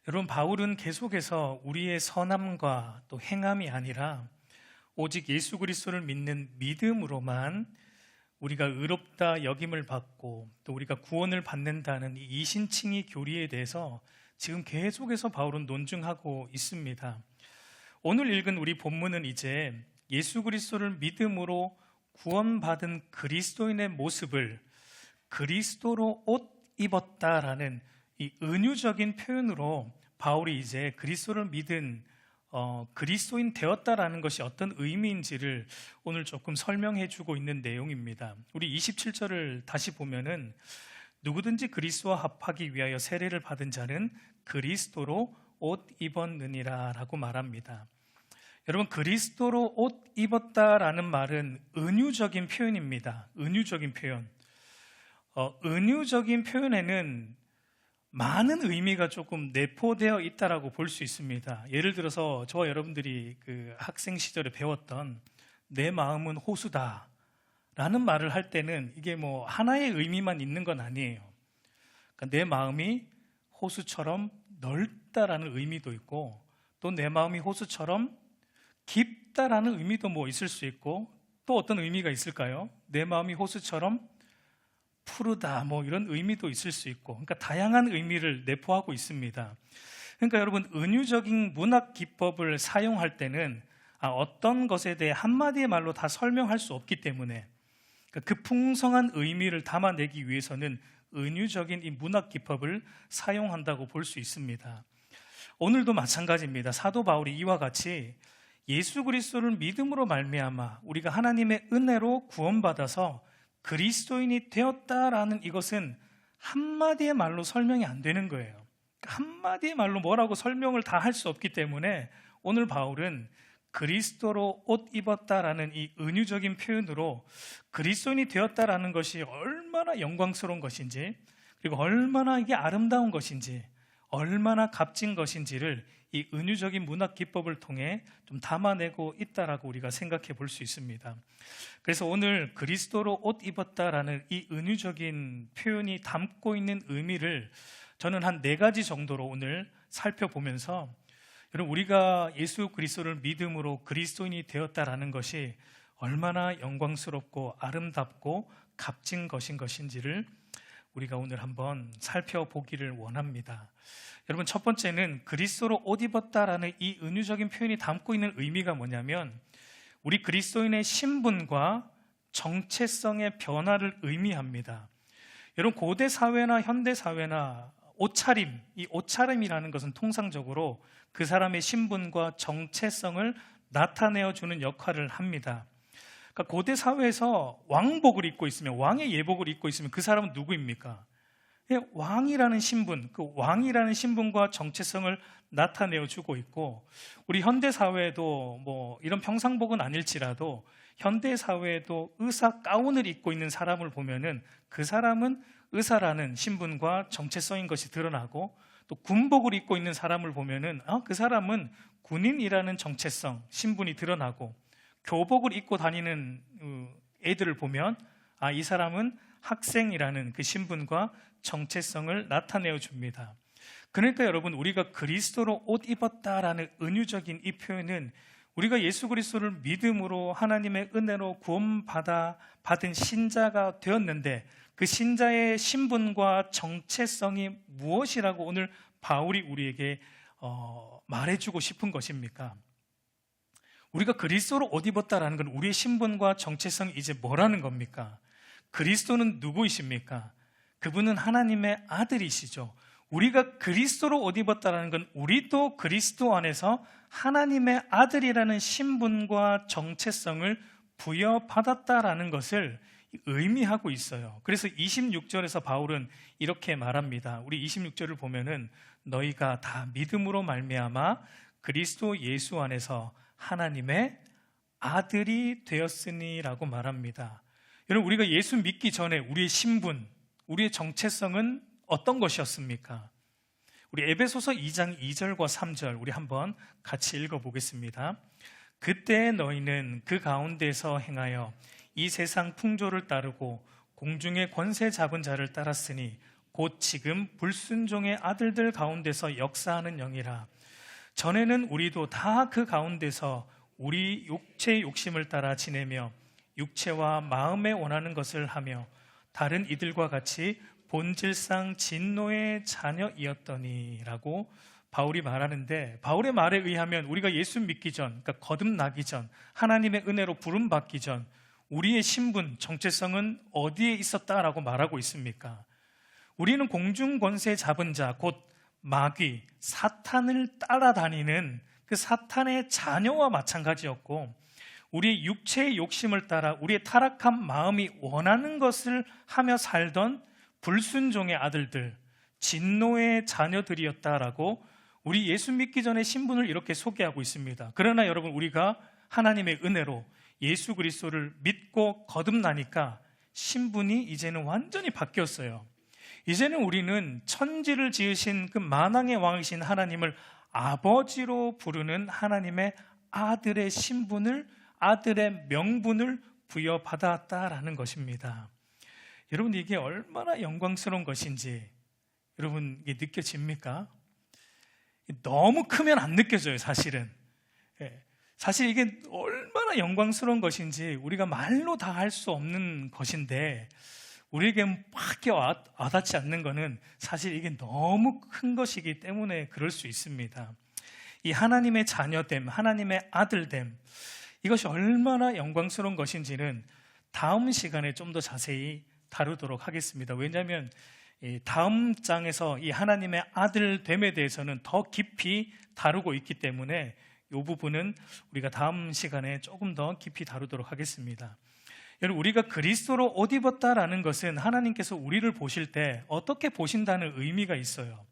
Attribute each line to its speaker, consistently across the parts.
Speaker 1: 여러분, 바울은 계속해서 우리의 선함과 또 행함이 아니라 오직 예수 그리스도를 믿는 믿음으로만 우리가 의롭다 여김을 받고 또 우리가 구원을 받는다는 이 이신칭의 교리에 대해서 지금 계속해서 바울은 논증하고 있습니다. 오늘 읽은 우리 본문은 이제 예수 그리스도를 믿음으로 구원받은 그리스도인의 모습을 그리스도로 옷 입었다라는 이 은유적인 표현으로 바울이 이제 그리스도를 믿은 그리스도인 되었다라는 것이 어떤 의미인지를 오늘 조금 설명해 주고 있는 내용입니다. 우리 27절을 다시 보면은 누구든지 그리스도와 합하기 위하여 세례를 받은 자는 그리스도로 옷 입었느니라 라고 말합니다. 여러분, 그리스도로 옷 입었다라는 말은 은유적인 표현입니다. 은유적인 표현. 은유적인 표현에는 많은 의미가 조금 내포되어 있다라고 볼 수 있습니다. 예를 들어서 저와 여러분들이 그 학생 시절에 배웠던 내 마음은 호수다 라는 말을 할 때는 이게 뭐 하나의 의미만 있는 건 아니에요. 그러니까 내 마음이 호수처럼 넓다라는 의미도 있고 또 내 마음이 호수처럼 깊다라는 의미도 뭐 있을 수 있고 또 어떤 의미가 있을까요? 내 마음이 호수처럼 푸르다 뭐 이런 의미도 있을 수 있고, 그러니까 다양한 의미를 내포하고 있습니다. 그러니까 여러분, 은유적인 문학 기법을 사용할 때는 어떤 것에 대해 한마디의 말로 다 설명할 수 없기 때문에 그 풍성한 의미를 담아내기 위해서는 은유적인 이 문학 기법을 사용한다고 볼 수 있습니다. 오늘도 마찬가지입니다. 사도 바울이 이와 같이 예수 그리스도를 믿음으로 말미암아 우리가 하나님의 은혜로 구원받아서 그리스도인이 되었다라는 이것은 한마디의 말로 설명이 안 되는 거예요. 한마디의 말로 뭐라고 설명을 다 할 수 없기 때문에 오늘 바울은 그리스도로 옷 입었다라는 이 은유적인 표현으로 그리스도인이 되었다라는 것이 얼마나 영광스러운 것인지, 그리고 얼마나 이게 아름다운 것인지, 얼마나 값진 것인지를 이 은유적인 문학 기법을 통해 좀 담아내고 있다라고 우리가 생각해 볼 수 있습니다. 그래서 오늘 그리스도로 옷 입었다라는 이 은유적인 표현이 담고 있는 의미를 저는 한 4가지 정도로 오늘 살펴보면서, 여러분, 우리가 예수 그리스도를 믿음으로 그리스도인이 되었다라는 것이 얼마나 영광스럽고 아름답고 값진 것인지를 우리가 오늘 한번 살펴보기를 원합니다. 여러분, 첫 번째는 그리스도로 옷 입었다라는 이 은유적인 표현이 담고 있는 의미가 뭐냐면 우리 그리스도인의 신분과 정체성의 변화를 의미합니다. 여러분, 고대 사회나 현대 사회나 옷차림, 이 옷차림이라는 것은 통상적으로 그 사람의 신분과 정체성을 나타내어주는 역할을 합니다. 그러니까 고대 사회에서 왕복을 입고 있으면, 왕의 예복을 입고 있으면 그 사람은 누구입니까? 왕이라는 신분, 그 왕이라는 신분과 정체성을 나타내어주고 있고, 우리 현대 사회에도 뭐 이런 평상복은 아닐지라도 현대 사회에도 의사 가운을 입고 있는 사람을 보면은 그 사람은 의사라는 신분과 정체성인 것이 드러나고, 또 군복을 입고 있는 사람을 보면은 그 사람은 군인이라는 정체성, 신분이 드러나고, 교복을 입고 다니는 애들을 보면 이 사람은 학생이라는 그 신분과 정체성을 나타내어 줍니다. 그러니까 여러분, 우리가 그리스도로 옷 입었다라는 은유적인 이 표현은 우리가 예수 그리스도를 믿음으로 하나님의 은혜로 구원받은 신자가 되었는데 그 신자의 신분과 정체성이 무엇이라고 오늘 바울이 우리에게 말해주고 싶은 것입니까? 우리가 그리스도로 옷 입었다라는 건 우리의 신분과 정체성이 이제 뭐라는 겁니까? 그리스도는 누구이십니까? 그분은 하나님의 아들이시죠. 우리가 그리스도로 옷 입었다라는 건 우리도 그리스도 안에서 하나님의 아들이라는 신분과 정체성을 부여받았다라는 것을 의미하고 있어요. 그래서 26절에서 바울은 이렇게 말합니다. 우리 26절을 보면은 너희가 다 믿음으로 말미암아 그리스도 예수 안에서 하나님의 아들이 되었으니라고 말합니다. 여러분, 우리가 예수 믿기 전에 우리의 신분, 우리의 정체성은 어떤 것이었습니까? 우리 에베소서 2장 2절과 3절 우리 한번 같이 읽어보겠습니다. 그때 너희는 그 가운데서 행하여 이 세상 풍조를 따르고 공중의 권세 잡은 자를 따랐으니 곧 지금 불순종의 아들들 가운데서 역사하는 영이라. 전에는 우리도 다 그 가운데서 우리 육체의 욕심을 따라 지내며 육체와 마음에 원하는 것을 하며 다른 이들과 같이 본질상 진노의 자녀이었더니 라고 바울이 말하는데, 바울의 말에 의하면 우리가 예수 믿기 전, 그러니까 거듭나기 전, 하나님의 은혜로 부름받기 전 우리의 신분, 정체성은 어디에 있었다라고 말하고 있습니까? 우리는 공중권세 잡은 자, 곧 마귀, 사탄을 따라다니는 그 사탄의 자녀와 마찬가지였고, 우리의 육체의 욕심을 따라 우리의 타락한 마음이 원하는 것을 하며 살던 불순종의 아들들, 진노의 자녀들이었다라고 우리 예수 믿기 전에 신분을 이렇게 소개하고 있습니다. 그러나 여러분, 우리가 하나님의 은혜로 예수 그리스도를 믿고 거듭나니까 신분이 이제는 완전히 바뀌었어요. 이제는 우리는 천지를 지으신 그 만왕의 왕이신 하나님을 아버지로 부르는 하나님의 아들의 신분을, 아들의 명분을 부여받았다라는 것입니다. 여러분, 이게 얼마나 영광스러운 것인지 여러분 이게 느껴집니까? 너무 크면 안 느껴져요, 사실은. 사실 이게 얼마나 영광스러운 것인지 우리가 말로 다 할 수 없는 것인데, 우리에게 막 와닿지 않는 것은 사실 이게 너무 큰 것이기 때문에 그럴 수 있습니다. 이 하나님의 자녀됨, 하나님의 아들됨, 이것이 얼마나 영광스러운 것인지는 다음 시간에 좀 더 자세히 다루도록 하겠습니다. 왜냐하면 다음 장에서 이 하나님의 아들됨에 대해서는 더 깊이 다루고 있기 때문에 이 부분은 우리가 다음 시간에 조금 더 깊이 다루도록 하겠습니다. 여러분, 우리가 그리스도로 옷 입었다라는 것은 하나님께서 우리를 보실 때 어떻게 보신다는 의미가 있어요.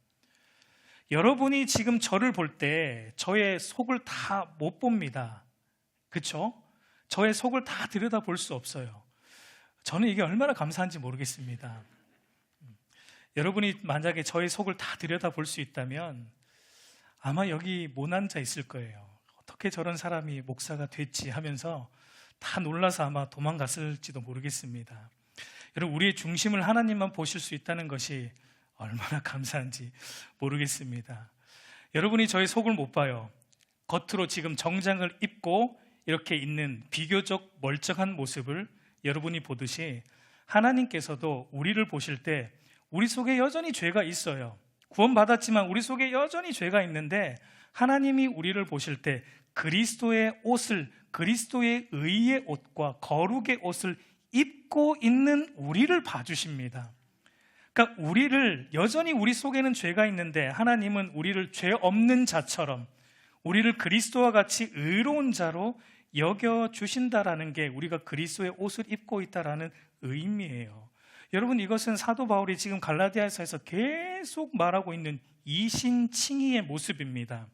Speaker 1: 여러분이 지금 저를 볼 때 저의 속을 다 못 봅니다. 그렇죠? 저의 속을 다 들여다볼 수 없어요. 저는 이게 얼마나 감사한지 모르겠습니다. 여러분이 만약에 저의 속을 다 들여다볼 수 있다면 아마 여기 못 앉아 있을 거예요. 어떻게 저런 사람이 목사가 됐지 하면서 다 놀라서 아마 도망갔을지도 모르겠습니다. 여러분, 우리의 중심을 하나님만 보실 수 있다는 것이 얼마나 감사한지 모르겠습니다. 여러분이 저의 속을 못 봐요. 겉으로 지금 정장을 입고 이렇게 있는 비교적 멀쩡한 모습을 여러분이 보듯이 하나님께서도 우리를 보실 때 우리 속에 여전히 죄가 있어요. 구원받았지만 우리 속에 여전히 죄가 있는데 하나님이 우리를 보실 때 그리스도의 옷을, 그리스도의 의의 옷과 거룩의 옷을 입고 있는 우리를 봐주십니다. 그러니까 우리를, 여전히 우리 속에는 죄가 있는데 하나님은 우리를 죄 없는 자처럼, 우리를 그리스도와 같이 의로운 자로 여겨주신다라는 게 우리가 그리스도의 옷을 입고 있다라는 의미예요. 여러분, 이것은 사도 바울이 지금 갈라디아서에서 계속 말하고 있는 이신칭의의 모습입니다.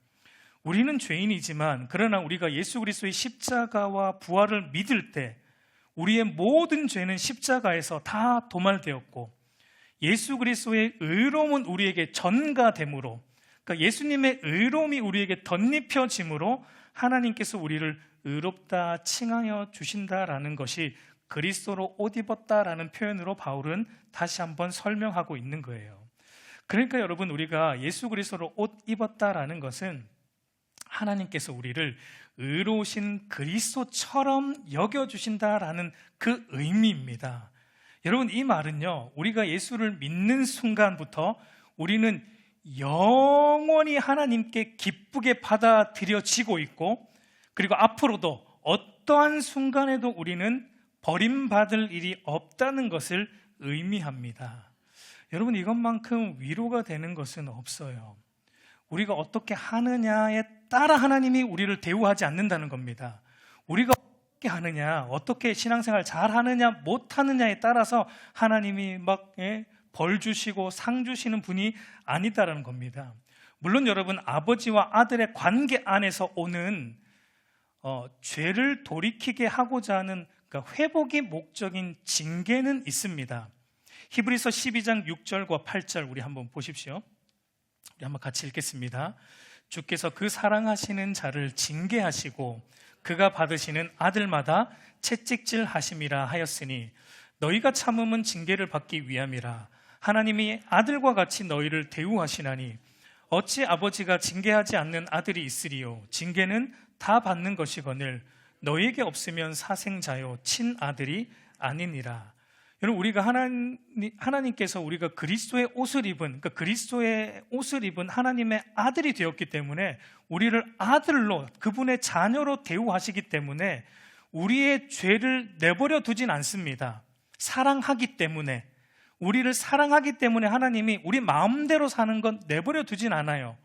Speaker 1: 우리는 죄인이지만 그러나 우리가 예수 그리스도의 십자가와 부활을 믿을 때 우리의 모든 죄는 십자가에서 다 도말되었고 예수 그리스도의 의로움은 우리에게 전가됨으로, 그러니까 예수님의 의로움이 우리에게 덧입혀짐으로 하나님께서 우리를 의롭다 칭하여 주신다라는 것이 그리스도로 옷 입었다라는 표현으로 바울은 다시 한번 설명하고 있는 거예요. 그러니까 여러분, 우리가 예수 그리스도로 옷 입었다라는 것은 하나님께서 우리를 의로우신 그리스도처럼 여겨주신다라는 그 의미입니다. 여러분, 이 말은요, 우리가 예수를 믿는 순간부터 우리는 영원히 하나님께 기쁘게 받아들여지고 있고, 그리고 앞으로도 어떠한 순간에도 우리는 버림받을 일이 없다는 것을 의미합니다. 여러분, 이것만큼 위로가 되는 것은 없어요. 우리가 어떻게 하느냐에 따라 하나님이 우리를 대우하지 않는다는 겁니다. 우리가 어떻게 하느냐, 어떻게 신앙생활 잘 하느냐, 못 하느냐에 따라서 하나님이 막 벌 주시고 상 주시는 분이 아니다라는 겁니다. 물론 여러분, 아버지와 아들의 관계 안에서 오는 죄를 돌이키게 하고자 하는, 그러니까 회복의 목적인 징계는 있습니다. 히브리서 12장 6절과 8절 우리 한번 보십시오. 우리 한번 같이 읽겠습니다. 주께서 그 사랑하시는 자를 징계하시고 그가 받으시는 아들마다 채찍질 하심이라 하였으니 너희가 참음은 징계를 받기 위함이라. 하나님이 아들과 같이 너희를 대우하시나니 어찌 아버지가 징계하지 않는 아들이 있으리요. 징계는 다 받는 것이거늘 너희에게 없으면 사생자요 친아들이 아니니라. 여러분, 우리가 하나님께서 우리가 그리스도의 옷을 입은, 그러니까 그리스도의 옷을 입은 하나님의 아들이 되었기 때문에 우리를 아들로, 그분의 자녀로 대우하시기 때문에 우리의 죄를 내버려 두진 않습니다. 사랑하기 때문에, 우리를 사랑하기 때문에 하나님이 우리 마음대로 사는 건 내버려 두진 않아요.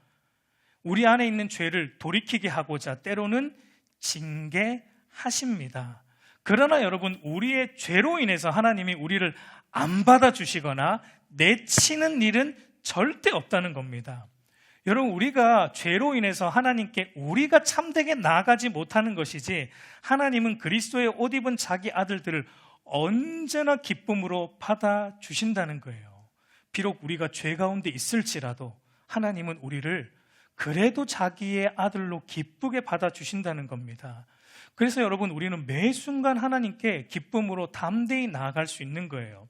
Speaker 1: 우리 안에 있는 죄를 돌이키게 하고자 때로는 징계하십니다. 그러나 여러분, 우리의 죄로 인해서 하나님이 우리를 안 받아주시거나 내치는 일은 절대 없다는 겁니다. 여러분, 우리가 죄로 인해서 하나님께 우리가 참되게 나아가지 못하는 것이지, 하나님은 그리스도의 옷 입은 자기 아들들을 언제나 기쁨으로 받아주신다는 거예요. 비록 우리가 죄 가운데 있을지라도 하나님은 우리를 그래도 자기의 아들로 기쁘게 받아주신다는 겁니다. 그래서 여러분, 우리는 매 순간 하나님께 기쁨으로 담대히 나아갈 수 있는 거예요.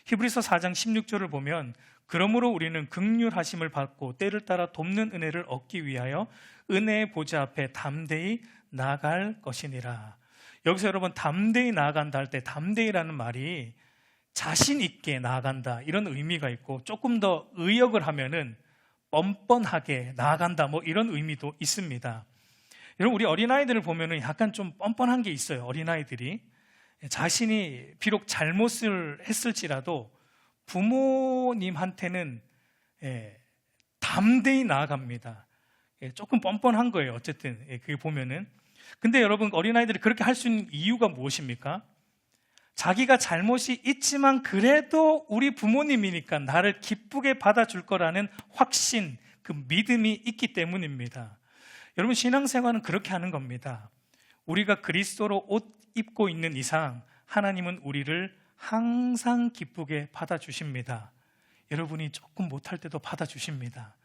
Speaker 1: 히브리서 4장 16절을 보면 그러므로 우리는 긍휼하심을 받고 때를 따라 돕는 은혜를 얻기 위하여 은혜의 보좌 앞에 담대히 나아갈 것이니라. 여기서 여러분, 담대히 나아간다 할 때 담대히라는 말이 자신 있게 나아간다 이런 의미가 있고, 조금 더 의역을 하면은 뻔뻔하게 나아간다 뭐 이런 의미도 있습니다. 여러분, 우리 어린아이들을 보면은 약간 좀 뻔뻔한 게 있어요. 어린아이들이 자신이 비록 잘못을 했을지라도 부모님한테는 담대히 나아갑니다. 조금 뻔뻔한 거예요. 어쨌든 그게 보면은. 근데 여러분, 어린아이들이 그렇게 할 수 있는 이유가 무엇입니까? 자기가 잘못이 있지만 그래도 우리 부모님이니까 나를 기쁘게 받아줄 거라는 확신, 그 믿음이 있기 때문입니다. 여러분, 신앙생활은 그렇게 하는 겁니다. 우리가 그리스도로 옷 입고 있는 이상 하나님은 우리를 항상 기쁘게 받아주십니다. 여러분이 조금 못할 때도 받아주십니다.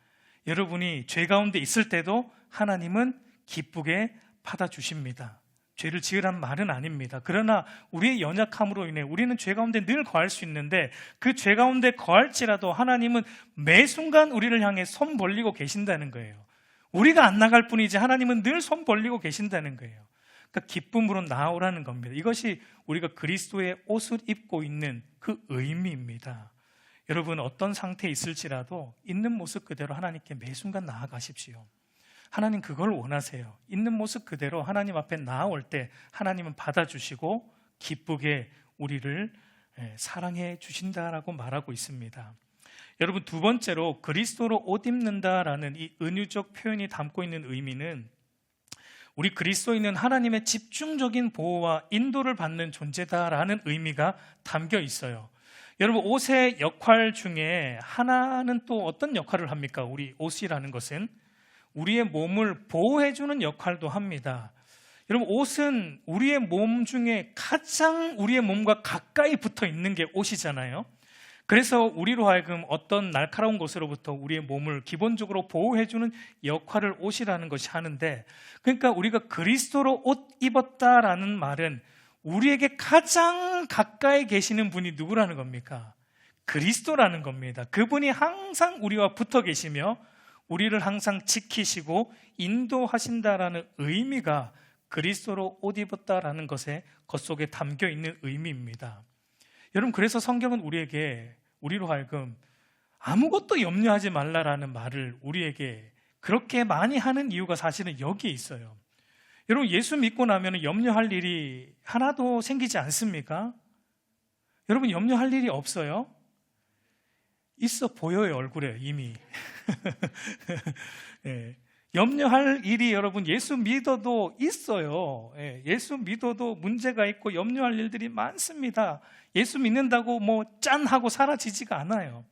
Speaker 1: 여러분이 죄 가운데 있을 때도 하나님은 기쁘게 받아주십니다. 죄를 지으란 말은 아닙니다. 그러나 우리의 연약함으로 인해 우리는 죄 가운데 늘 거할 수 있는데, 그 죄 가운데 거할지라도 하나님은 매 순간 우리를 향해 손 벌리고 계신다는 거예요. 우리가 안 나갈 뿐이지 하나님은 늘 손 벌리고 계신다는 거예요. 그러니까 기쁨으로 나아오라는 겁니다. 이것이 우리가 그리스도의 옷을 입고 있는 그 의미입니다. 여러분, 어떤 상태에 있을지라도 있는 모습 그대로 하나님께 매 순간 나아가십시오. 하나님 그걸 원하세요. 있는 모습 그대로 하나님 앞에 나아올 때 하나님은 받아주시고 기쁘게 우리를 사랑해 주신다라고 말하고 있습니다. 여러분, 두 번째로 그리스도로 옷 입는다라는 이 은유적 표현이 담고 있는 의미는 우리 그리스도인은 하나님의 집중적인 보호와 인도를 받는 존재다라는 의미가 담겨 있어요. 여러분, 옷의 역할 중에 하나는 또 어떤 역할을 합니까? 우리 옷이라는 것은 우리의 몸을 보호해주는 역할도 합니다. 여러분, 옷은 우리의 몸 중에 가장 우리의 몸과 가까이 붙어 있는 게 옷이잖아요. 그래서 우리로 하여금 어떤 날카로운 것으로부터 우리의 몸을 기본적으로 보호해주는 역할을 옷이라는 것이 하는데, 그러니까 우리가 그리스도로 옷 입었다라는 말은 우리에게 가장 가까이 계시는 분이 누구라는 겁니까? 그리스도라는 겁니다. 그분이 항상 우리와 붙어 계시며 우리를 항상 지키시고 인도하신다라는 의미가 그리스도로 옷 입었다라는 것에 겉속에 담겨 있는 의미입니다. 여러분, 그래서 성경은 우리로 하여금 아무것도 염려하지 말라라는 말을 우리에게 그렇게 많이 하는 이유가 사실은 여기에 있어요. 여러분, 예수 믿고 나면 염려할 일이 하나도 생기지 않습니까? 여러분, 염려할 일이 없어요? 있어 보여요, 얼굴에 이미. 네. 염려할 일이 여러분 예수 믿어도 있어요. 예수 믿어도 문제가 있고 염려할 일들이 많습니다. 예수 믿는다고 뭐 짠 하고 사라지지가 않아요.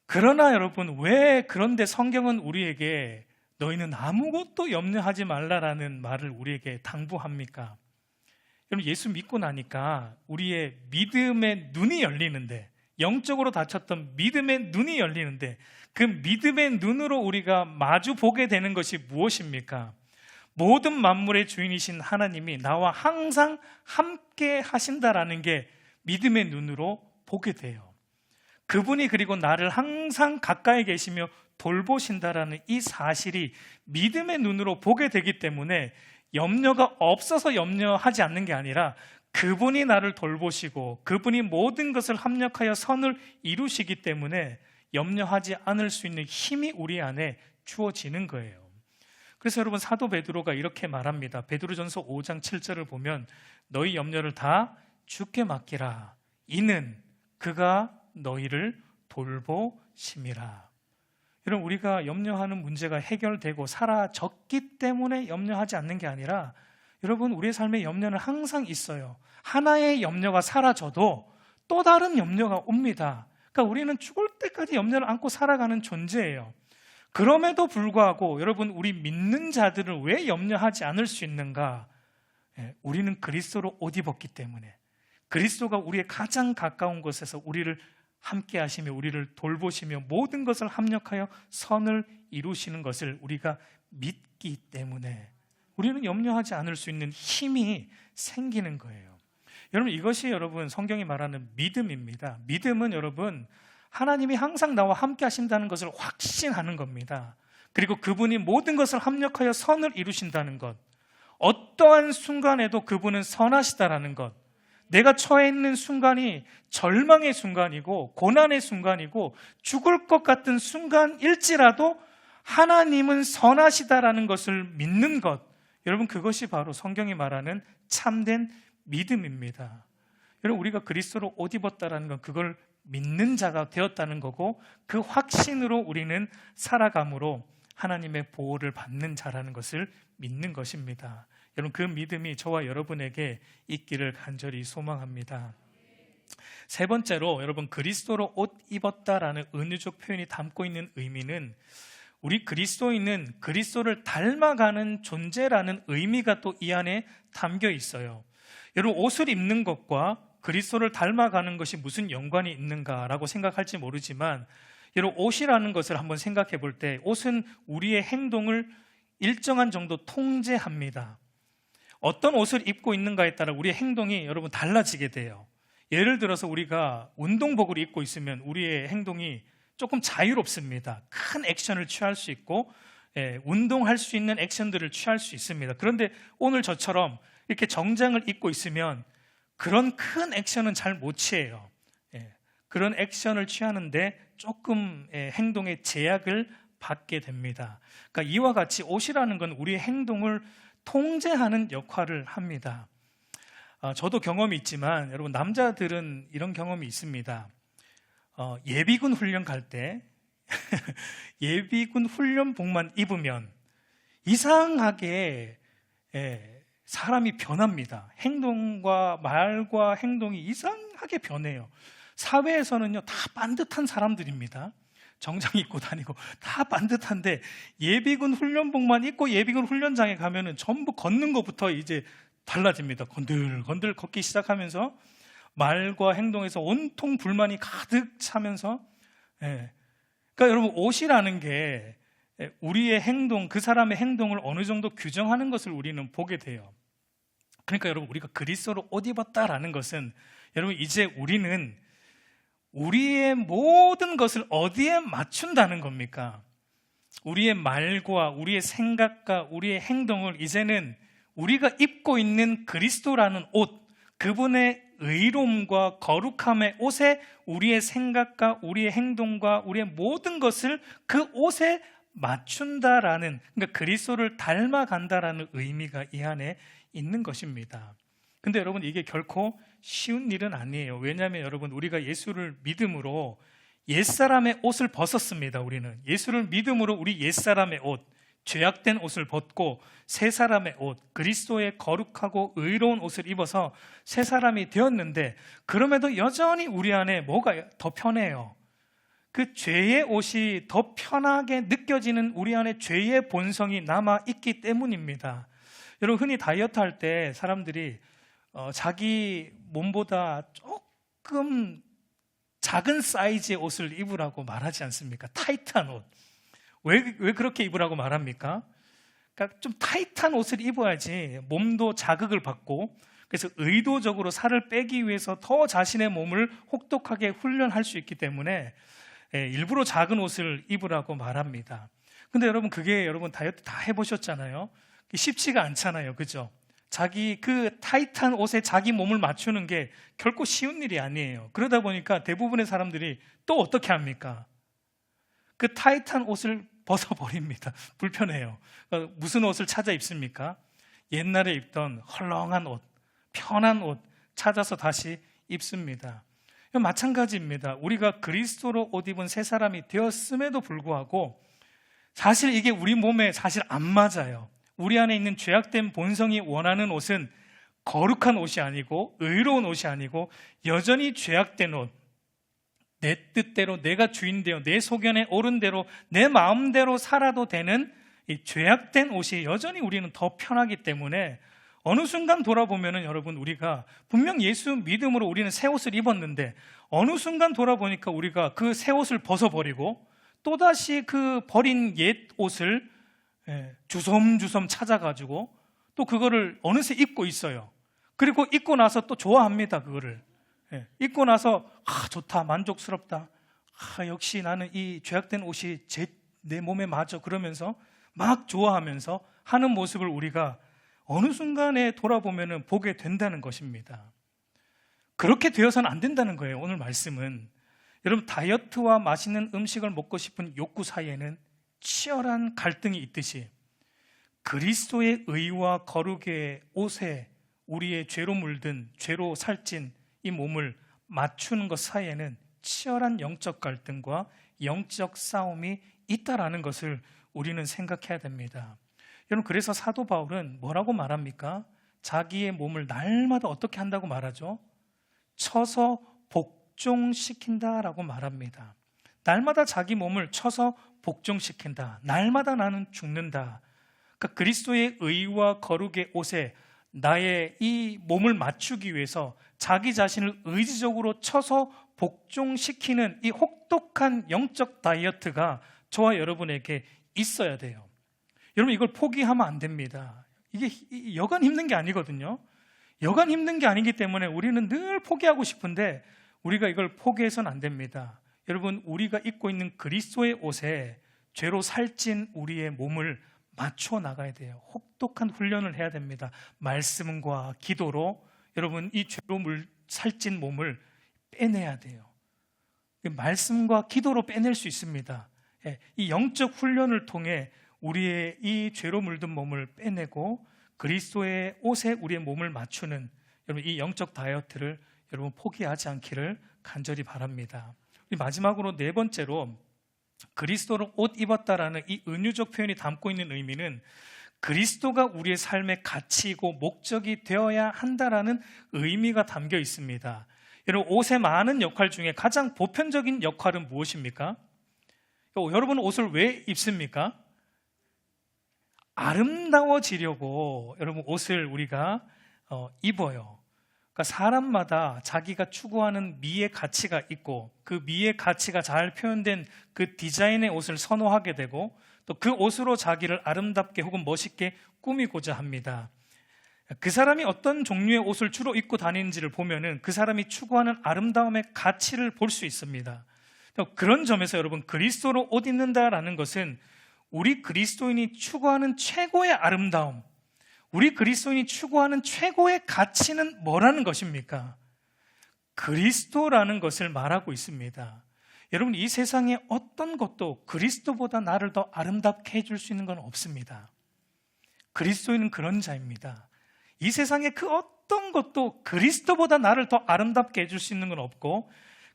Speaker 1: 그러나 여러분, 왜 그런데 성경은 우리에게 너희는 아무것도 염려하지 말라라는 말을 우리에게 당부합니까? 여러분, 예수 믿고 나니까 우리의 믿음의 눈이 열리는데, 영적으로 닫혔던 믿음의 눈이 열리는데, 그 믿음의 눈으로 우리가 마주 보게 되는 것이 무엇입니까? 모든 만물의 주인이신 하나님이 나와 항상 함께 하신다라는 게 믿음의 눈으로 보게 돼요. 그분이 그리고 나를 항상 가까이 계시며 돌보신다라는 이 사실이 믿음의 눈으로 보게 되기 때문에 염려가 없어서 염려하지 않는 게 아니라 그분이 나를 돌보시고 그분이 모든 것을 합력하여 선을 이루시기 때문에 염려하지 않을 수 있는 힘이 우리 안에 주어지는 거예요. 그래서 여러분, 사도 베드로가 이렇게 말합니다. 베드로전서 5장 7절을 보면 너희 염려를 다 주께 맡기라. 이는 그가 너희를 돌보심이라. 여러분, 우리가 염려하는 문제가 해결되고 사라졌기 때문에 염려하지 않는 게 아니라 여러분, 우리의 삶에 염려는 항상 있어요. 하나의 염려가 사라져도 또 다른 염려가 옵니다. 그러니까 우리는 죽을 때까지 염려를 안고 살아가는 존재예요. 그럼에도 불구하고 여러분, 우리 믿는 자들은 왜 염려하지 않을 수 있는가? 우리는 그리스도로 옷 입었기 때문에, 그리스도가 우리의 가장 가까운 곳에서 우리를 함께 하시며 우리를 돌보시며 모든 것을 합력하여 선을 이루시는 것을 우리가 믿기 때문에 우리는 염려하지 않을 수 있는 힘이 생기는 거예요. 여러분, 이것이 여러분 성경이 말하는 믿음입니다. 믿음은 여러분, 하나님이 항상 나와 함께 하신다는 것을 확신하는 겁니다. 그리고 그분이 모든 것을 합력하여 선을 이루신다는 것, 어떠한 순간에도 그분은 선하시다라는 것, 내가 처해 있는 순간이 절망의 순간이고 고난의 순간이고 죽을 것 같은 순간일지라도 하나님은 선하시다라는 것을 믿는 것, 여러분, 그것이 바로 성경이 말하는 참된 믿음입니다. 여러분, 우리가 그리스도로 옷 입었다라는 건 그걸 믿는 자가 되었다는 거고, 그 확신으로 우리는 살아감으로 하나님의 보호를 받는 자라는 것을 믿는 것입니다. 여러분, 그 믿음이 저와 여러분에게 있기를 간절히 소망합니다. 세 번째로, 여러분, 그리스도로 옷 입었다라는 은유적 표현이 담고 있는 의미는 우리 그리스도인은 그리스도를 닮아가는 존재라는 의미가 또 이 안에 담겨 있어요. 여러분, 옷을 입는 것과 그리스도를 닮아가는 것이 무슨 연관이 있는가라고 생각할지 모르지만, 여러분, 옷이라는 것을 한번 생각해 볼 때 옷은 우리의 행동을 일정한 정도 통제합니다. 어떤 옷을 입고 있는가에 따라 우리의 행동이 여러분 달라지게 돼요. 예를 들어서 우리가 운동복을 입고 있으면 우리의 행동이 조금 자유롭습니다. 큰 액션을 취할 수 있고, 운동할 수 있는 액션들을 취할 수 있습니다. 그런데 오늘 저처럼 이렇게 정장을 입고 있으면 그런 큰 액션은 잘 못 취해요. 그런 액션을 취하는데 조금 행동의 제약을 받게 됩니다. 그러니까 이와 같이 옷이라는 건 우리의 행동을 통제하는 역할을 합니다. 저도 경험이 있지만 여러분, 남자들은 이런 경험이 있습니다. 예비군 훈련 갈 때 예비군 훈련복만 입으면 이상하게 사람이 변합니다. 행동과 말과 행동이 이상하게 변해요. 사회에서는요, 다 반듯한 사람들입니다. 정장 입고 다니고 다 반듯한데 예비군 훈련복만 입고 예비군 훈련장에 가면은 전부 걷는 것부터 이제 달라집니다. 건들건들 걷기 시작하면서 말과 행동에서 온통 불만이 가득 차면서, 그러니까 여러분, 옷이라는 게 우리의 행동, 그 사람의 행동을 어느 정도 규정하는 것을 우리는 보게 돼요. 그러니까 여러분, 우리가 그리스도로 옷 입었다라는 것은 여러분, 이제 우리는 우리의 모든 것을 어디에 맞춘다는 겁니까? 우리의 말과 우리의 생각과 우리의 행동을 이제는 우리가 입고 있는 그리스도라는 옷, 그분의 의로움과 거룩함의 옷에 우리의 생각과 우리의 행동과 우리의 모든 것을 그 옷에 맞춘다라는, 그러니까 그리스도를 닮아간다라는 의미가 이 안에 있는 것입니다. 근데 여러분, 이게 결코 쉬운 일은 아니에요. 왜냐하면 여러분, 우리가 예수를 믿음으로 옛사람의 옷을 벗었습니다. 우리는 예수를 믿음으로 우리 옛사람의 옷, 죄악된 옷을 벗고 새 사람의 옷, 그리스도의 거룩하고 의로운 옷을 입어서 새 사람이 되었는데, 그럼에도 여전히 우리 안에 뭐가 더 편해요? 그 죄의 옷이 더 편하게 느껴지는 우리 안에 죄의 본성이 남아있기 때문입니다. 여러분, 흔히 다이어트 할 때 사람들이 자기 몸보다 조금 작은 사이즈의 옷을 입으라고 말하지 않습니까? 타이트한 옷. 왜 그렇게 입으라고 말합니까? 그러니까 좀 타이트한 옷을 입어야지 몸도 자극을 받고, 그래서 의도적으로 살을 빼기 위해서 더 자신의 몸을 혹독하게 훈련할 수 있기 때문에 일부러 작은 옷을 입으라고 말합니다. 근데 여러분, 그게 여러분 다이어트 다 해보셨잖아요. 쉽지가 않잖아요. 그죠? 자기 그 타이트한 옷에 자기 몸을 맞추는 게 결코 쉬운 일이 아니에요. 그러다 보니까 대부분의 사람들이 또 어떻게 합니까? 그 타이트한 옷을 벗어버립니다. 불편해요. 무슨 옷을 찾아 입습니까? 옛날에 입던 헐렁한 옷, 편한 옷 찾아서 다시 입습니다. 마찬가지입니다. 우리가 그리스도로 옷 입은 새 사람이 되었음에도 불구하고 사실 이게 우리 몸에 사실 안 맞아요. 우리 안에 있는 죄악된 본성이 원하는 옷은 거룩한 옷이 아니고 의로운 옷이 아니고 여전히 죄악된 옷, 내 뜻대로 내가 주인되어 내 소견에 옳은 대로 내 마음대로 살아도 되는 이 죄악된 옷이 여전히 우리는 더 편하기 때문에 어느 순간 돌아보면은 여러분, 우리가 분명 예수 믿음으로 우리는 새 옷을 입었는데 어느 순간 돌아보니까 우리가 그 새 옷을 벗어버리고 또다시 그 버린 옛 옷을 주섬주섬 찾아가지고 또 그거를 어느새 입고 있어요. 그리고 입고 나서 또 좋아합니다. 그거를 입고 나서 좋다, 만족스럽다, 역시 나는 이 죄악된 옷이 내 몸에 맞아, 그러면서 막 좋아하면서 하는 모습을 우리가 어느 순간에 돌아보면 보게 된다는 것입니다. 그렇게 되어서는 안 된다는 거예요. 오늘 말씀은 여러분, 다이어트와 맛있는 음식을 먹고 싶은 욕구 사이에는 치열한 갈등이 있듯이 그리스도의 의와 거룩의 옷에 우리의 죄로 물든, 죄로 살찐 이 몸을 맞추는 것 사이에는 치열한 영적 갈등과 영적 싸움이 있다라는 것을 우리는 생각해야 됩니다. 여러분, 그래서 사도 바울은 뭐라고 말합니까? 자기의 몸을 날마다 어떻게 한다고 말하죠? 쳐서 복종시킨다라고 말합니다. 날마다 자기 몸을 쳐서 복종시킨다. 날마다 나는 죽는다. 그러니까 그리스도의 의와 거룩의 옷에 나의 이 몸을 맞추기 위해서 자기 자신을 의지적으로 쳐서 복종시키는 이 혹독한 영적 다이어트가 저와 여러분에게 있어야 돼요. 여러분, 이걸 포기하면 안 됩니다. 이게 여간 힘든 게 아니거든요. 여간 힘든 게 아니기 때문에 우리는 늘 포기하고 싶은데 우리가 이걸 포기해서는 안 됩니다. 여러분, 우리가 입고 있는 그리스도의 옷에 죄로 살찐 우리의 몸을 맞춰 나가야 돼요. 혹독한 훈련을 해야 됩니다. 말씀과 기도로 여러분, 이 죄로 살찐 몸을 빼내야 돼요. 말씀과 기도로 빼낼 수 있습니다. 이 영적 훈련을 통해 우리의 이 죄로 물든 몸을 빼내고 그리스도의 옷에 우리의 몸을 맞추는 여러분, 이 영적 다이어트를 여러분 포기하지 않기를 간절히 바랍니다. 마지막으로 네 번째로 그리스도로 옷 입었다라는 이 은유적 표현이 담고 있는 의미는 그리스도가 우리의 삶의 가치이고 목적이 되어야 한다라는 의미가 담겨 있습니다. 여러분, 옷의 많은 역할 중에 가장 보편적인 역할은 무엇입니까? 여러분, 옷을 왜 입습니까? 아름다워지려고 여러분 옷을 우리가 입어요. 그러니까 사람마다 자기가 추구하는 미의 가치가 있고 그 미의 가치가 잘 표현된 그 디자인의 옷을 선호하게 되고 또 그 옷으로 자기를 아름답게 혹은 멋있게 꾸미고자 합니다. 그 사람이 어떤 종류의 옷을 주로 입고 다니는지를 보면은 그 사람이 추구하는 아름다움의 가치를 볼 수 있습니다. 그런 점에서 여러분, 그리스도로 옷 입는다라는 것은 우리 그리스도인이 추구하는 최고의 아름다움, 우리 그리스도인이 추구하는 최고의 가치는 뭐라는 것입니까? 그리스도라는 것을 말하고 있습니다. 여러분, 이 세상에 어떤 것도 그리스도보다 나를 더 아름답게 해줄 수 있는 건 없습니다. 그리스도인은 그런 자입니다. 이 세상에 그 어떤 것도 그리스도보다 나를 더 아름답게 해줄 수 있는 건 없고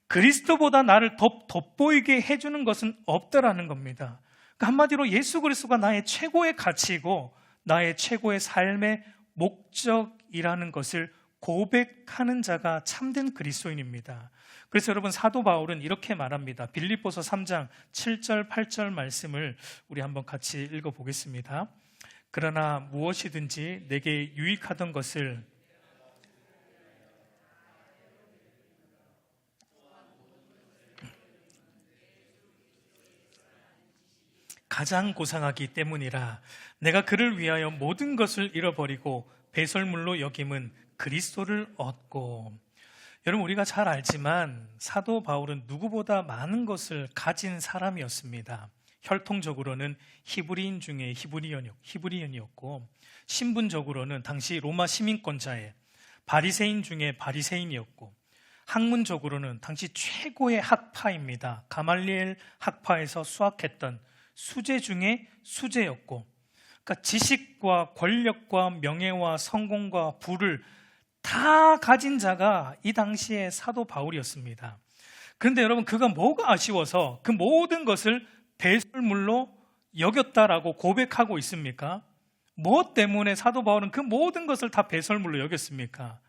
Speaker 1: 그리스도보다 나를 더 돋보이게 해주는 것은 없다라는 겁니다. 그러니까 한마디로 예수 그리스도가 나의 최고의 가치이고 나의 최고의 삶의 목적이라는 것을 고백하는 자가 참된 그리스도인입니다. 그래서 여러분, 사도 바울은 이렇게 말합니다. 빌립보서 3장 7절 8절 말씀을 우리 한번 같이 읽어보겠습니다. 그러나 무엇이든지 내게 유익하던 것을 가장 고상하기 때문이라 내가 그를 위하여 모든 것을 잃어버리고 배설물로 여김은 그리스도를 얻고. 여러분, 우리가 잘 알지만 사도 바울은 누구보다 많은 것을 가진 사람이었습니다. 혈통적으로는 히브리인 중에 히브리인이었고, 신분적으로는 당시 로마 시민권자의 바리새인 중에 바리새인이었고, 학문적으로는 당시 최고의 학파입니다. 가말리엘 학파에서 수학했던 수재 중에 수재였고, 그러니까 지식과 권력과 명예와 성공과 부를 다 가진 자가 이 당시의 사도 바울이었습니다. 그런데 여러분, 그가 뭐가 아쉬워서 그 모든 것을 배설물로 여겼다라고 고백하고 있습니까? 무엇 때문에 사도 바울은 그 모든 것을 다 배설물로 여겼습니까?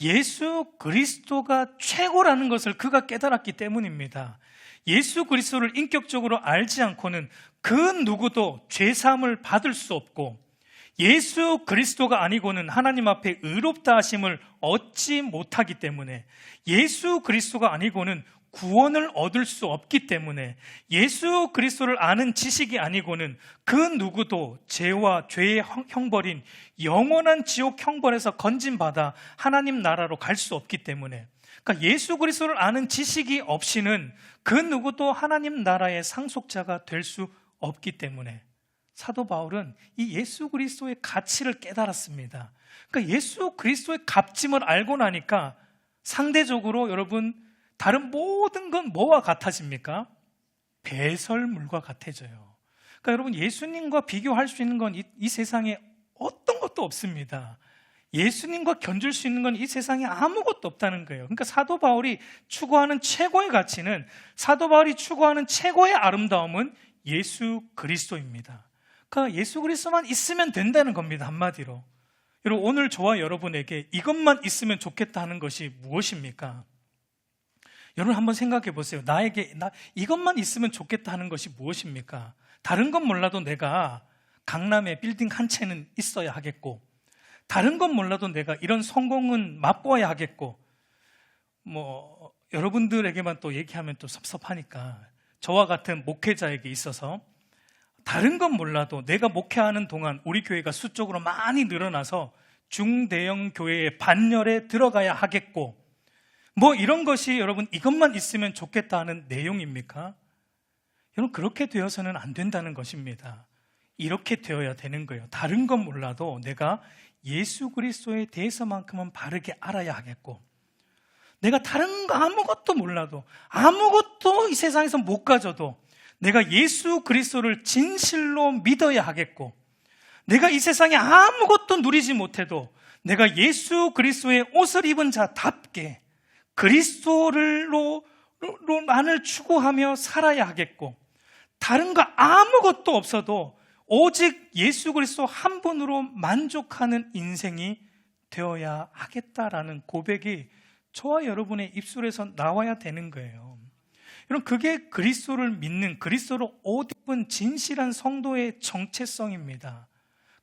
Speaker 1: 예수 그리스도가 최고라는 것을 그가 깨달았기 때문입니다. 예수 그리스도를 인격적으로 알지 않고는 그 누구도 죄사함을 받을 수 없고, 예수 그리스도가 아니고는 하나님 앞에 의롭다 하심을 얻지 못하기 때문에, 예수 그리스도가 아니고는 구원을 얻을 수 없기 때문에, 예수 그리스도를 아는 지식이 아니고는 그 누구도 죄와 죄의 형벌인 영원한 지옥 형벌에서 건진받아 하나님 나라로 갈 수 없기 때문에, 그러니까 예수 그리스도를 아는 지식이 없이는 그 누구도 하나님 나라의 상속자가 될 수 없기 때문에 사도 바울은 이 예수 그리스도의 가치를 깨달았습니다. 그러니까 예수 그리스도의 값짐을 알고 나니까 상대적으로 여러분, 다른 모든 건 뭐와 같아집니까? 배설물과 같아져요. 그러니까 여러분, 예수님과 비교할 수 있는 건 이 세상에 어떤 것도 없습니다. 예수님과 견줄 수 있는 건 이 세상에 아무것도 없다는 거예요. 그러니까 사도 바울이 추구하는 최고의 가치는, 사도 바울이 추구하는 최고의 아름다움은 예수 그리스도입니다. 그러니까 예수 그리스도만 있으면 된다는 겁니다. 한마디로. 여러분, 오늘 저와 여러분에게 이것만 있으면 좋겠다 하는 것이 무엇입니까? 여러분, 한번 생각해 보세요. 나에게 이것만 있으면 좋겠다 하는 것이 무엇입니까? 다른 건 몰라도 내가 강남에 빌딩 한 채는 있어야 하겠고, 다른 건 몰라도 내가 이런 성공은 맛보아야 하겠고, 여러분들에게만 또 얘기하면 또 섭섭하니까 저와 같은 목회자에게 있어서 다른 건 몰라도 내가 목회하는 동안 우리 교회가 수적으로 많이 늘어나서 중대형 교회의 반열에 들어가야 하겠고, 이런 것이 여러분, 이것만 있으면 좋겠다 하는 내용입니까? 여러분, 그렇게 되어서는 안 된다는 것입니다. 이렇게 되어야 되는 거예요. 다른 건 몰라도 내가 예수 그리스도에 대해서만큼은 바르게 알아야 하겠고, 내가 다른 거 아무것도 몰라도, 아무것도 이 세상에서 못 가져도 내가 예수 그리스도를 진실로 믿어야 하겠고, 내가 이 세상에 아무것도 누리지 못해도 내가 예수 그리스도의 옷을 입은 자답게 그리스도를만을 추구하며 살아야 하겠고, 다른 거 아무것도 없어도 오직 예수 그리스도 한 분으로 만족하는 인생이 되어야 하겠다라는 고백이 저와 여러분의 입술에서 나와야 되는 거예요. 여러분, 그게 그리스도를 믿는, 그리스도로 옷 입은 진실한 성도의 정체성입니다.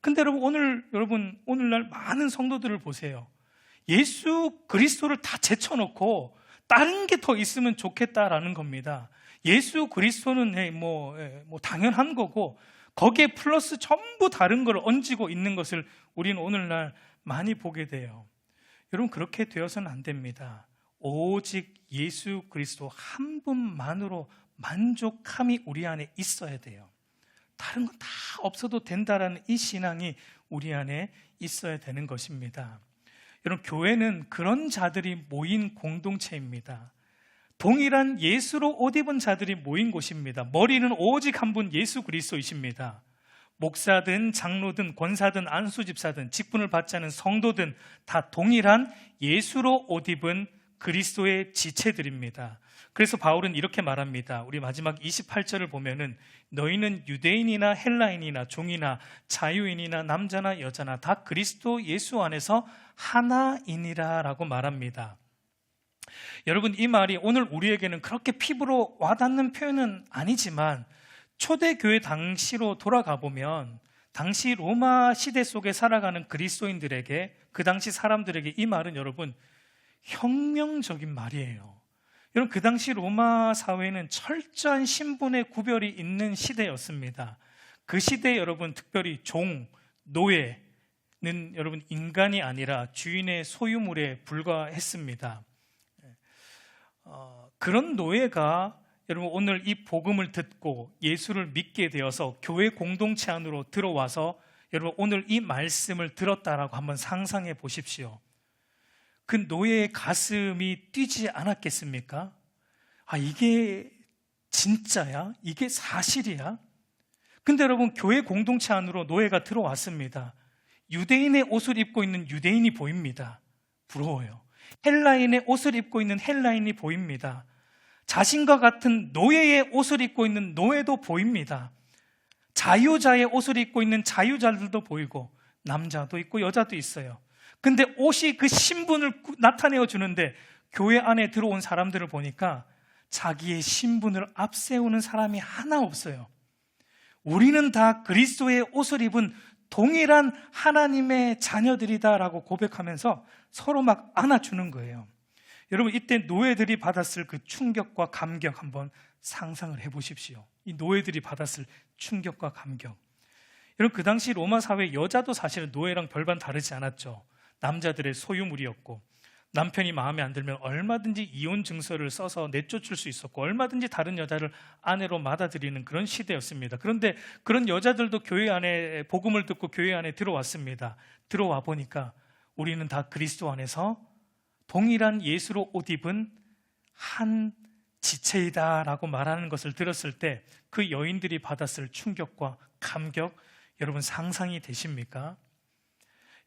Speaker 1: 근데 여러분, 오늘날 많은 성도들을 보세요. 예수 그리스도를 다 제쳐놓고 다른 게 더 있으면 좋겠다라는 겁니다. 예수 그리스도는 당연한 거고, 거기에 플러스 전부 다른 걸 얹고 있는 것을 우리는 오늘날 많이 보게 돼요. 여러분, 그렇게 되어서는 안 됩니다. 오직 예수 그리스도 한 분만으로 만족함이 우리 안에 있어야 돼요. 다른 건 다 없어도 된다라는 이 신앙이 우리 안에 있어야 되는 것입니다. 여러분, 교회는 그런 자들이 모인 공동체입니다. 동일한 예수로 옷 입은 자들이 모인 곳입니다. 머리는 오직 한 분 예수 그리스도이십니다. 목사든 장로든 권사든 안수집사든 직분을 받지 않은 성도든 다 동일한 예수로 옷 입은 그리스도의 지체들입니다. 그래서 바울은 이렇게 말합니다. 우리 마지막 28절을 보면은 너희는 유대인이나 헬라인이나 종이나 자유인이나 남자나 여자나 다 그리스도 예수 안에서 하나이니라 라고 말합니다. 여러분, 이 말이 오늘 우리에게는 그렇게 피부로 와닿는 표현은 아니지만, 초대교회 당시로 돌아가 보면 당시 로마 시대 속에 살아가는 그리스도인들에게, 그 당시 사람들에게 이 말은 여러분 혁명적인 말이에요. 여러분, 그 당시 로마 사회는 철저한 신분의 구별이 있는 시대였습니다. 그 시대에 여러분 특별히 종, 노예, 여러분 인간이 아니라 주인의 소유물에 불과했습니다. 그런 노예가 여러분 오늘 이 복음을 듣고 예수를 믿게 되어서 교회 공동체 안으로 들어와서 여러분 오늘 이 말씀을 들었다라고 한번 상상해 보십시오. 그 노예의 가슴이 뛰지 않았겠습니까? 이게 진짜야? 이게 사실이야? 근데 여러분 교회 공동체 안으로 노예가 들어왔습니다. 유대인의 옷을 입고 있는 유대인이 보입니다. 부러워요. 헬라인의 옷을 입고 있는 헬라인이 보입니다. 자신과 같은 노예의 옷을 입고 있는 노예도 보입니다. 자유자의 옷을 입고 있는 자유자들도 보이고 남자도 있고 여자도 있어요. 근데 옷이 그 신분을 나타내어 주는데 교회 안에 들어온 사람들을 보니까 자기의 신분을 앞세우는 사람이 하나 없어요. 우리는 다 그리스도의 옷을 입은 동일한 하나님의 자녀들이다라고 고백하면서 서로 막 안아주는 거예요. 여러분 이때 노예들이 받았을 그 충격과 감격 한번 상상을 해보십시오. 이 노예들이 받았을 충격과 감격. 여러분 그 당시 로마 사회 여자도 사실은 노예랑 별반 다르지 않았죠. 남자들의 소유물이었고 남편이 마음에 안 들면 얼마든지 이혼 증서를 써서 내쫓을 수 있었고 얼마든지 다른 여자를 아내로 받아들이는 그런 시대였습니다. 그런데 그런 여자들도 교회 안에 복음을 듣고 교회 안에 들어왔습니다. 들어와 보니까 우리는 다 그리스도 안에서 동일한 예수로 옷 입은 한 지체이다라고 말하는 것을 들었을 때 그 여인들이 받았을 충격과 감격 여러분 상상이 되십니까?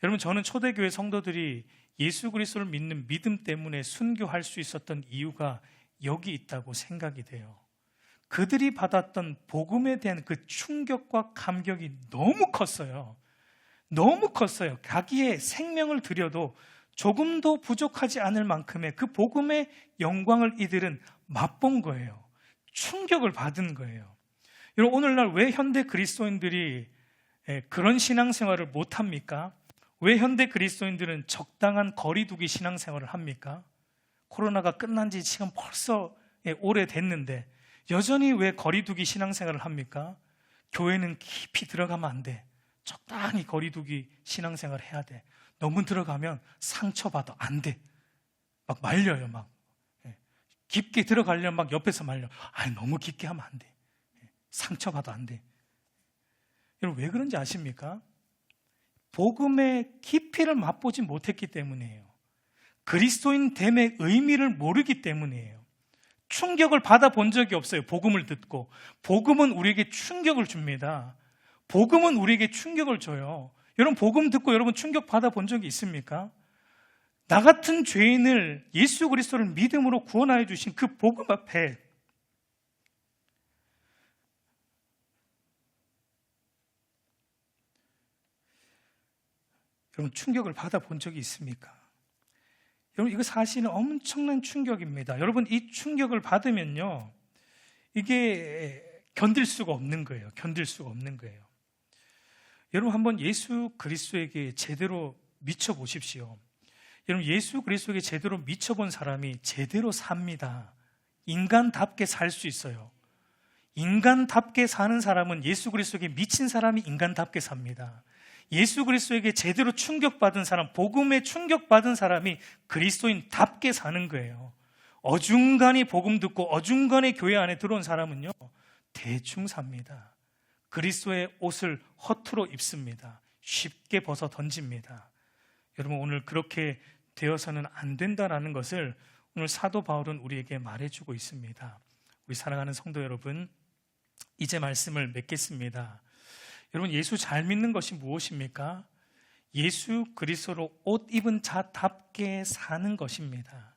Speaker 1: 여러분 저는 초대교회 성도들이 예수 그리스도를 믿는 믿음 때문에 순교할 수 있었던 이유가 여기 있다고 생각이 돼요. 그들이 받았던 복음에 대한 그 충격과 감격이 너무 컸어요. 너무 컸어요. 자기의 생명을 들여도 조금도 부족하지 않을 만큼의 그 복음의 영광을 이들은 맛본 거예요. 충격을 받은 거예요. 여러분 오늘날 왜 현대 그리스도인들이 그런 신앙생활을 못합니까? 왜 현대 그리스도인들은 적당한 거리두기 신앙생활을 합니까? 코로나가 끝난 지 지금 벌써 오래됐는데 여전히 왜 거리두기 신앙생활을 합니까? 교회는 깊이 들어가면 안 돼. 적당히 거리두기 신앙생활을 해야 돼. 너무 들어가면 상처받아. 안 돼. 막 말려요. 막 깊게 들어가려면 막 옆에서 말려. 너무 깊게 하면 안 돼. 상처받아. 안 돼. 여러분 왜 그런지 아십니까? 복음의 깊이를 맛보지 못했기 때문이에요. 그리스도인됨의 의미를 모르기 때문이에요. 충격을 받아본 적이 없어요. 복음을 듣고. 복음은 우리에게 충격을 줍니다. 복음은 우리에게 충격을 줘요. 여러분 복음 듣고 여러분 충격 받아본 적이 있습니까? 나 같은 죄인을 예수 그리스도를 믿음으로 구원하여 주신 그 복음 앞에 여러분 충격을 받아본 적이 있습니까? 여러분 이거 사실은 엄청난 충격입니다. 여러분 이 충격을 받으면요 이게 견딜 수가 없는 거예요. 견딜 수가 없는 거예요. 여러분 한번 예수 그리스도에게 제대로 미쳐보십시오. 여러분 예수 그리스도에게 제대로 미쳐본 사람이 제대로 삽니다. 인간답게 살 수 있어요. 인간답게 사는 사람은 예수 그리스도에게 미친 사람이 인간답게 삽니다. 예수 그리스도에게 제대로 충격받은 사람, 복음에 충격받은 사람이 그리스도인답게 사는 거예요. 어중간히 복음 듣고 어중간히 교회 안에 들어온 사람은요 대충 삽니다. 그리스도의 옷을 허투루 입습니다. 쉽게 벗어 던집니다. 여러분 오늘 그렇게 되어서는 안 된다라는 것을 오늘 사도 바울은 우리에게 말해주고 있습니다. 우리 사랑하는 성도 여러분, 이제 말씀을 맺겠습니다. 여러분 예수 잘 믿는 것이 무엇입니까? 예수 그리스도로 옷 입은 자답게 사는 것입니다.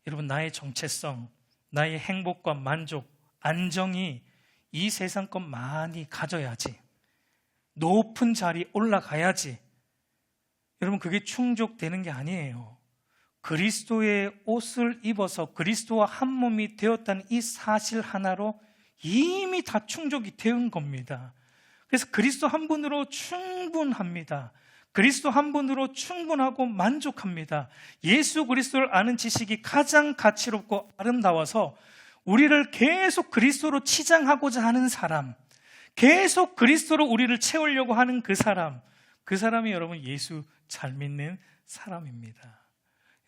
Speaker 1: 여러분 나의 정체성, 나의 행복과 만족, 안정이 이 세상 것 많이 가져야지, 높은 자리에 올라가야지, 여러분 그게 충족되는 게 아니에요. 그리스도의 옷을 입어서 그리스도와 한 몸이 되었다는 이 사실 하나로 이미 다 충족이 된 겁니다. 그래서 그리스도 한 분으로 충분합니다. 그리스도 한 분으로 충분하고 만족합니다. 예수 그리스도를 아는 지식이 가장 가치롭고 아름다워서 우리를 계속 그리스도로 치장하고자 하는 사람, 계속 그리스도로 우리를 채우려고 하는 그 사람, 그 사람이 여러분 예수 잘 믿는 사람입니다.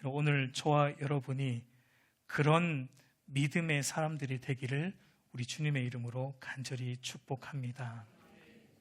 Speaker 1: 오늘 저와 여러분이 그런 믿음의 사람들이 되기를 우리 주님의 이름으로 간절히 축복합니다.